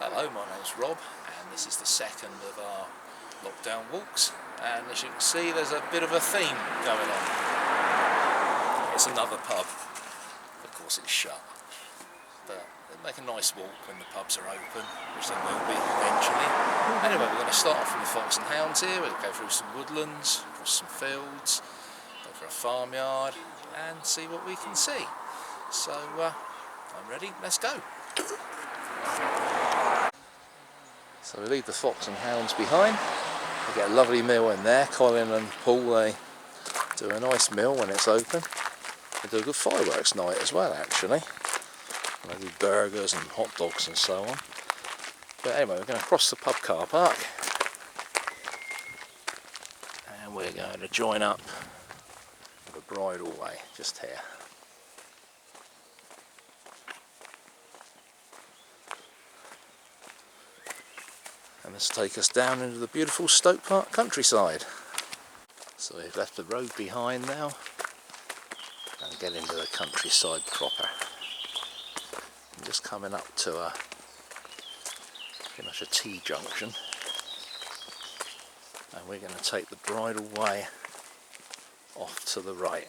Hello, my name's Rob, and this is the second of our lockdown walks, and as you can see there's a bit of a theme going on. It's another pub. Of course it's shut, but they make a nice walk when the pubs are open, which they will be eventually. Anyway, we're going to start off from the Fox and Hounds here. We'll go through some woodlands, cross some fields, go for a farmyard and see what we can see. So I'm ready, let's go. So we leave the Fox and Hounds behind. We get a lovely meal in there. Colin and Paul, they do a nice meal when it's open. They do a good fireworks night as well, actually. They do burgers and hot dogs and so on. But anyway, we're going to cross the pub car park and we're going to join up the bridle way just here. And this take us down into the beautiful Stoke Park countryside. So we've left the road behind now and get into the countryside proper. I'm just coming up to a pretty much a T-junction, and we're going to take the bridle way off to the right.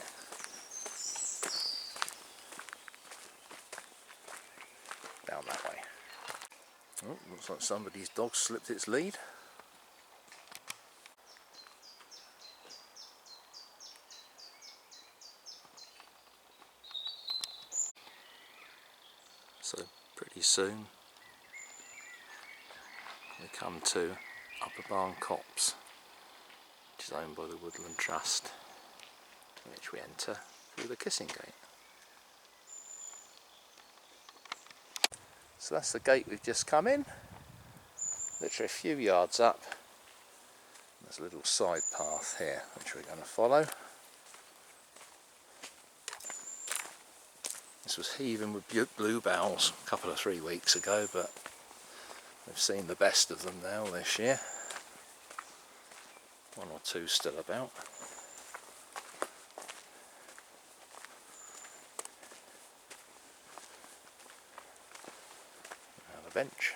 Down that way. Oh, looks like somebody's dog slipped its lead. So pretty soon we come to Upper Barn Copse, which is owned by the Woodland Trust, which we enter through the Kissing Gate. So that's the gate we've just come in, literally a few yards up. There's a little side path here which we're going to follow. This was heaving with bluebells a couple of 3 weeks ago, but we've seen the best of them now this year. One or two still about. Now the bench.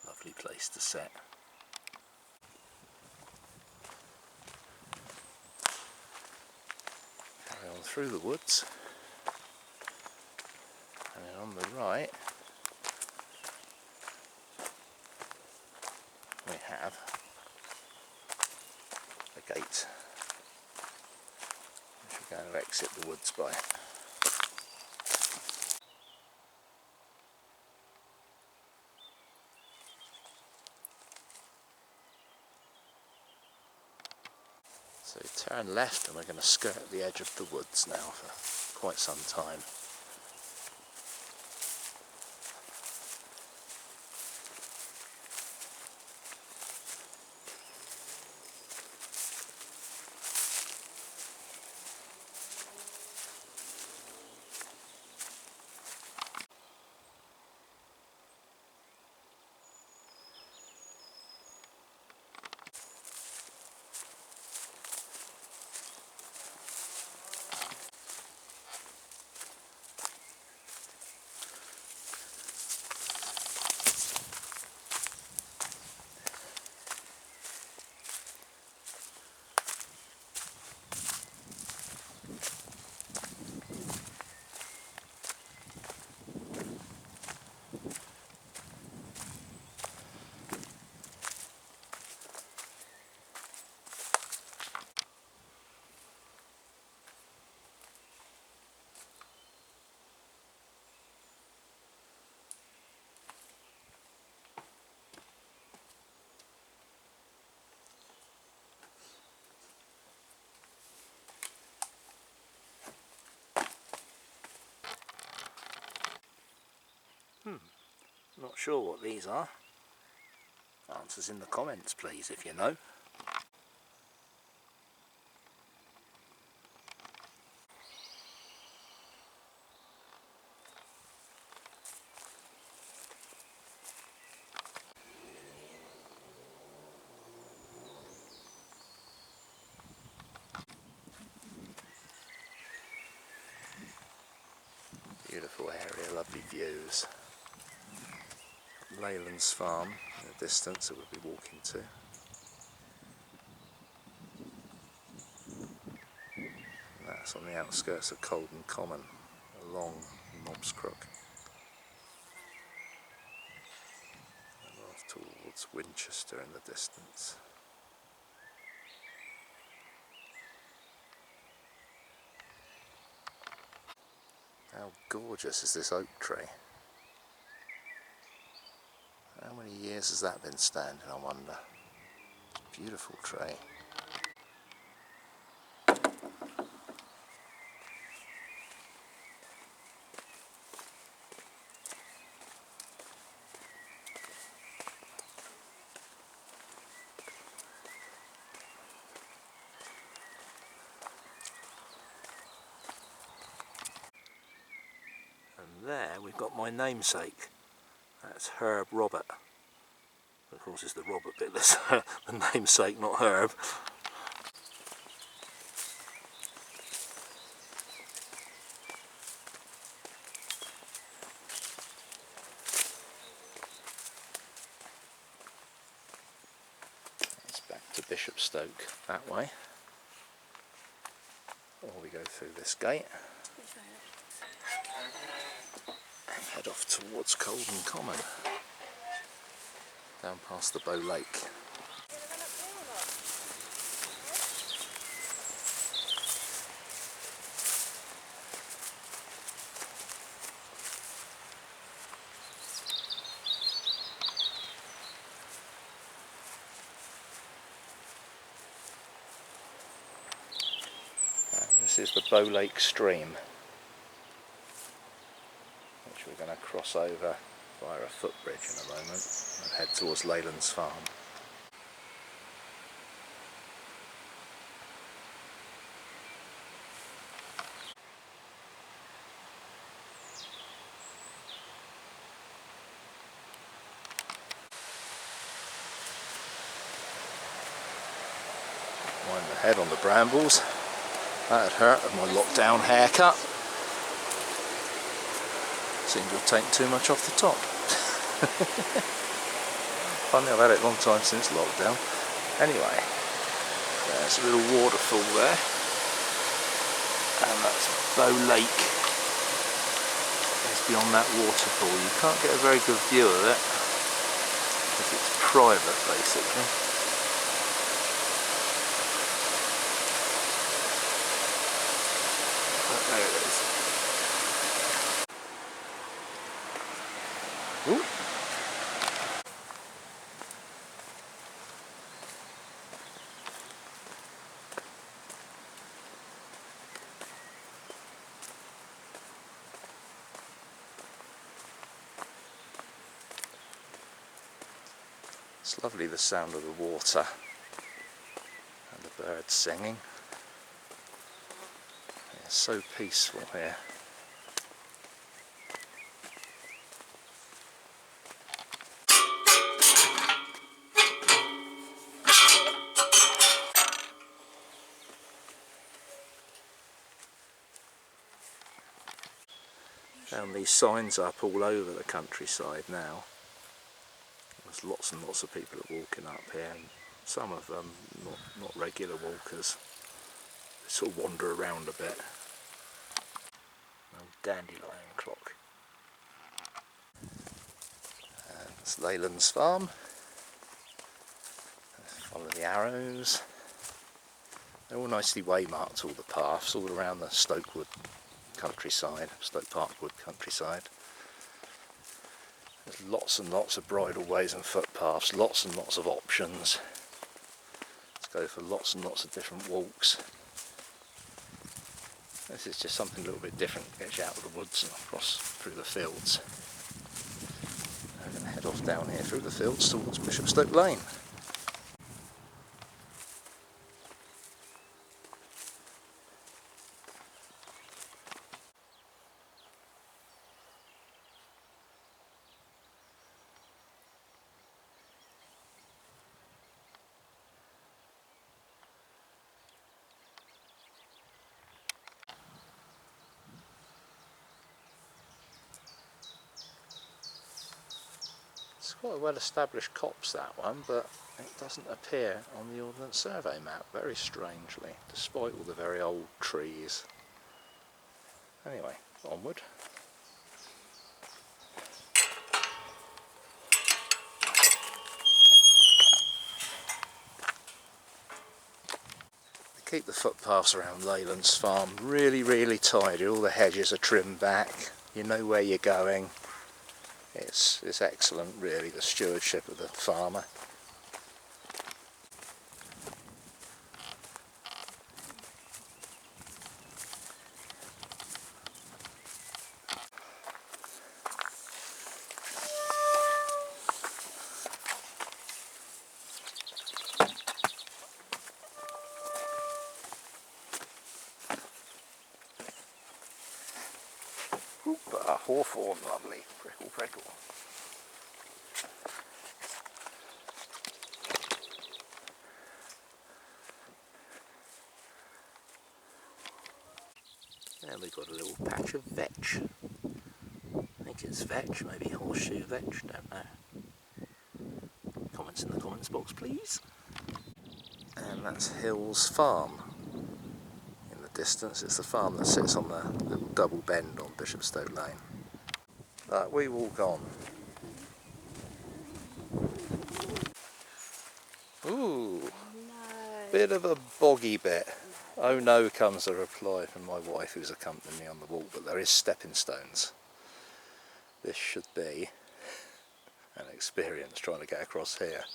Lovely place to sit. Carry on through the woods, and then on the right we have a gate which we're going to exit the woods by. So we turn left and we're going to skirt the edge of the woods now for quite some time. Not sure what these are. Answers in the comments please if you know. Beautiful area, lovely views. Leyland's farm in the distance that we'll be walking to. And that's on the outskirts of Colden Common, along Mobs Crook. And off towards Winchester in the distance. How gorgeous is this oak tree? How many years has that been standing, I wonder? Beautiful tree. And there we've got my namesake. That's Herb Robert. Of course it's the Robert bit that's the namesake, not Herb. It's back to Bishopstoke that way. Or we go through this gate. And head off towards Colden Common. Down past the Bow Lake. And this is the Bow Lake stream, which we're going to cross over via a footbridge in a moment and head towards Leyland's farm. Wind the head on the brambles. That had hurt with my lockdown haircut. Seemed to have taken too much off the top. Funny, I've had it a long time since lockdown. Anyway, there's a little waterfall there. And that's Bow Lake. It's beyond that waterfall. You can't get a very good view of it because it's private basically. There it is. Ooh. It's lovely, the sound of the water and the birds singing. It's so peaceful here. Found these signs up all over the countryside now. There's lots and lots of people walking up here, and some of them not regular walkers. They sort of wander around a bit. Old dandelion clock. And it's Leyland's farm. Follow the arrows. They're all nicely waymarked, all the paths, all around the Stoke Wood countryside, Stoke Park Wood countryside. There's lots and lots of bridleways and footpaths, lots and lots of options. Let's go for lots and lots of different walks. This is just something a little bit different, gets you out of the woods and across through the fields. I'm going to head off down here through the fields towards Bishopstoke Lane. quite a well-established copse, that one, but it doesn't appear on the Ordnance Survey map, very strangely, despite all the very old trees. Anyway, onward. Keep the footpaths around Leyland's farm really tidy. All the hedges are trimmed back, you know where you're going. It's excellent, really, the stewardship of the farmer. Hawthorn, lovely, prickle. And we've got a little patch of vetch. I think it's vetch, maybe horseshoe vetch, don't know. Comments in the comments box, please. And that's Hill's Farm. In the distance, it's the farm that sits on the little double bend on Bishopstoke Lane. Right, we walk on. Ooh, No. bit of a boggy bit. Oh no, comes the reply from my wife, who's accompanying me on the walk, but there is stepping stones. This should be an experience trying to get across here.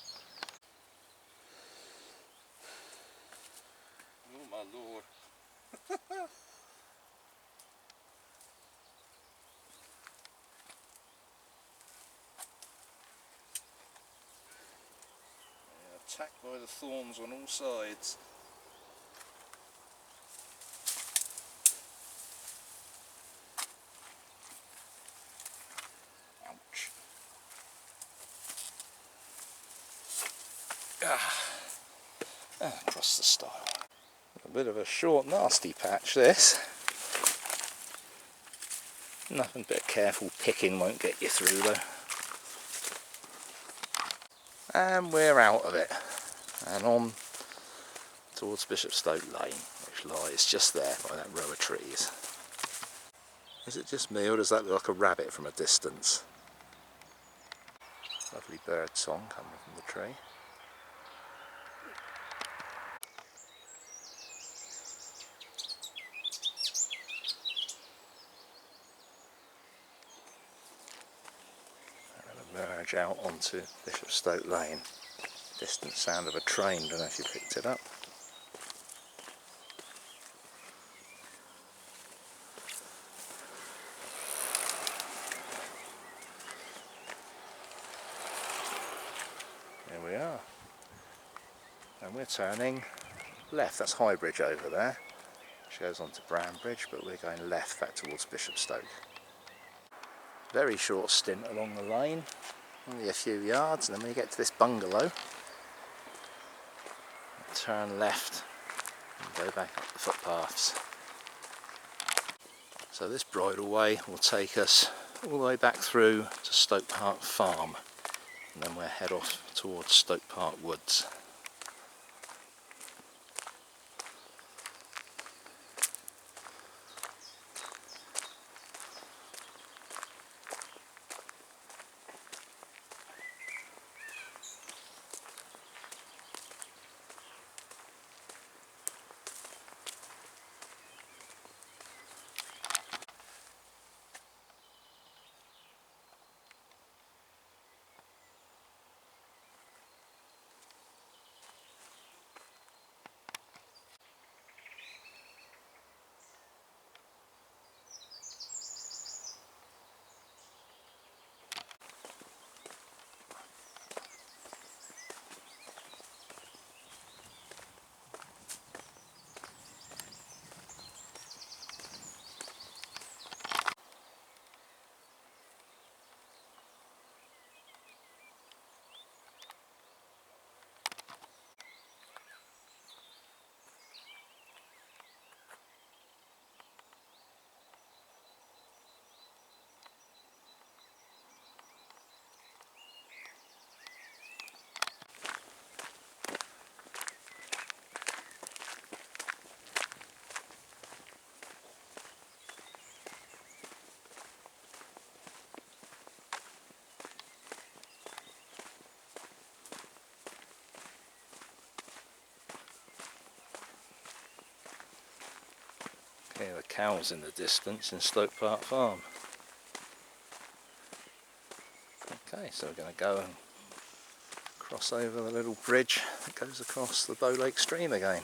Oh my lord. Attacked by the thorns on all sides. Ouch. Across the stile. A bit of a short, nasty patch, this. Nothing but careful picking won't get you through, though. And we're out of it. And on towards Bishopstoke Lane, which lies just there by that row of trees. Is it just me, or does that look like a rabbit from a distance? Lovely bird song coming from the tree. And emerge out onto Bishopstoke Lane. Distant sound of a train, don't know if you picked it up. Here we are. And we're turning left. That's High Bridge over there, which goes on to Brown Bridge, but we're going left back towards Bishopstoke. Very short stint along the lane, only a few yards, and then when you get to this bungalow, turn left and go back up the footpaths. So this bridleway will take us all the way back through to Stoke Park Farm, and then we'll head off towards Stoke Park Woods. Hear the cows in the distance in Stoke Park Farm. Okay, so we're going to go and cross over the little bridge that goes across the Bow Lake stream again.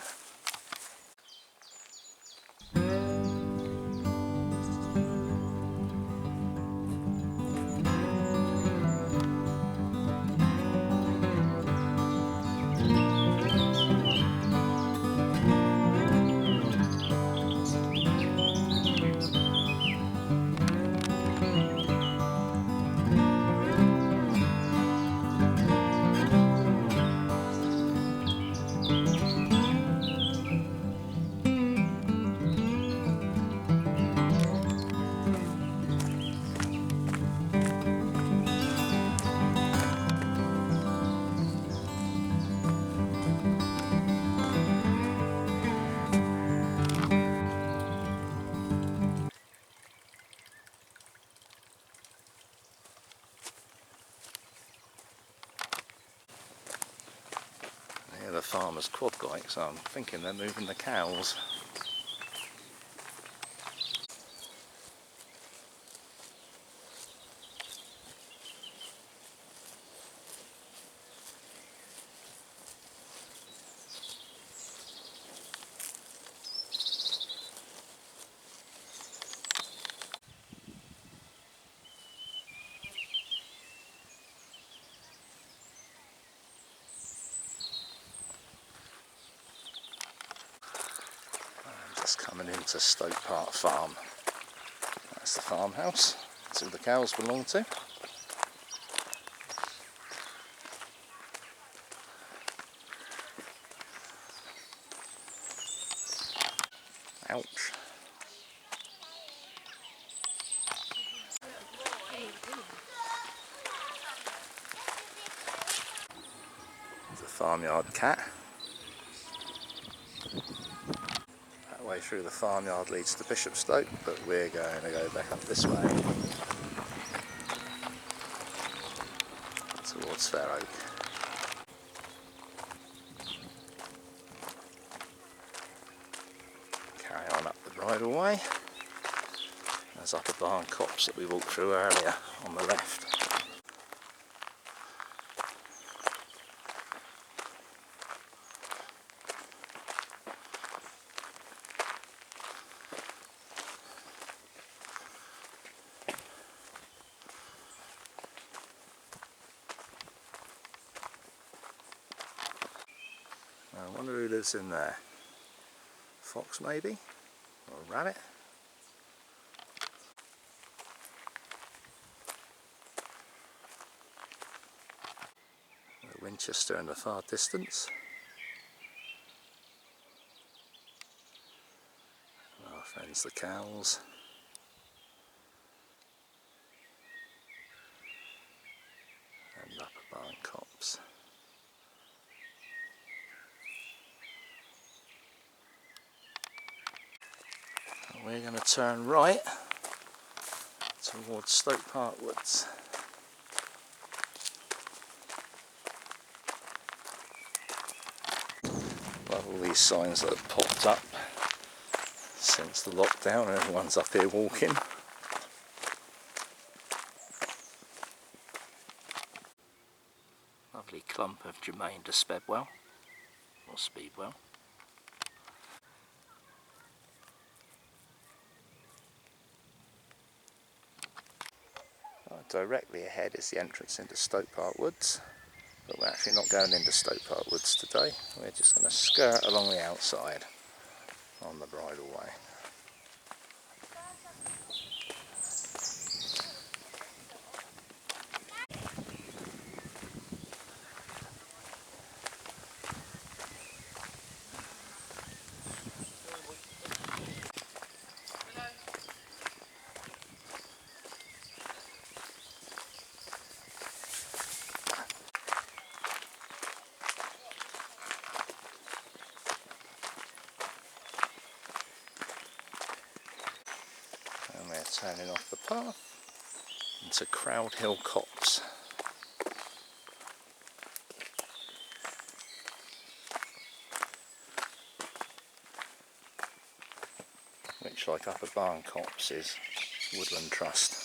The farmer's quad bike, so I'm thinking they're moving the cows. Just coming into Stoke Park Farm. That's the farmhouse. That's who the cows belong to. Ouch. There's a farmyard cat. That way through the farmyard leads to Bishopstoke, but we're going to go back up this way towards Fair Oak. Carry on up the bridleway. There's Upper Barn Copse that we walked through earlier on the left. I wonder who lives in there. Fox maybe? Or a rabbit? The Winchester in the far distance. Our friends the cows. And Upper Barn Copse. We're going to turn right towards Stoke Park Woods. Love all these signs that have popped up since the lockdown. Everyone's up here walking. Lovely clump of Germain de Spedwell, or Speedwell. Directly ahead is the entrance into Stoke Park Woods, but we're actually not going into Stoke Park Woods today. We're just going to skirt along the outside on the bridleway. And we're turning off the path into Crowd Hill Copse. which, like up at Barn Copse, is Woodland Trust.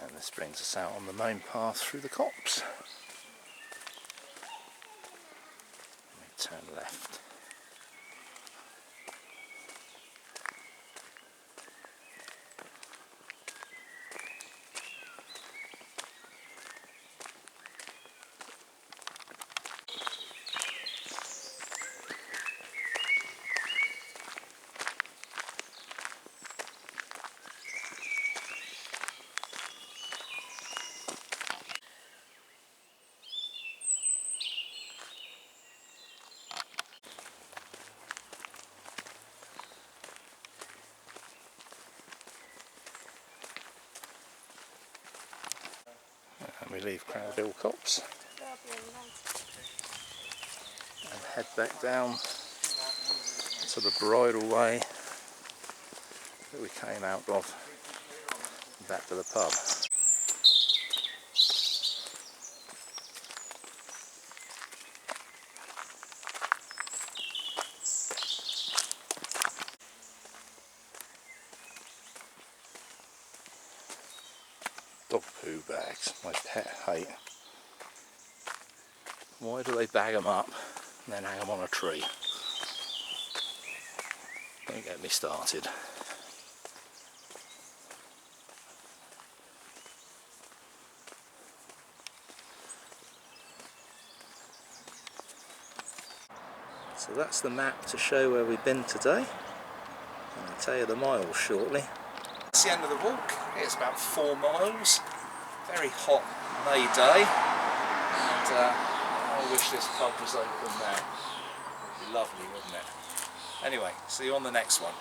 And this brings us out on the main path through the copse. We turn left. And we leave Crowdhill Copse and head back down to the bridle way that we came out of, back to the pub. Dog poo bags, my pet hate. Why do they bag them up and then hang them on a tree? Don't get me started. So that's the map to show where we've been today. And I'll tell you the miles shortly. That's the end of the walk. It's about 4 miles. Very hot May day. And I wish this pub was open now. It'd be lovely, wouldn't it? Anyway, see you on the next one.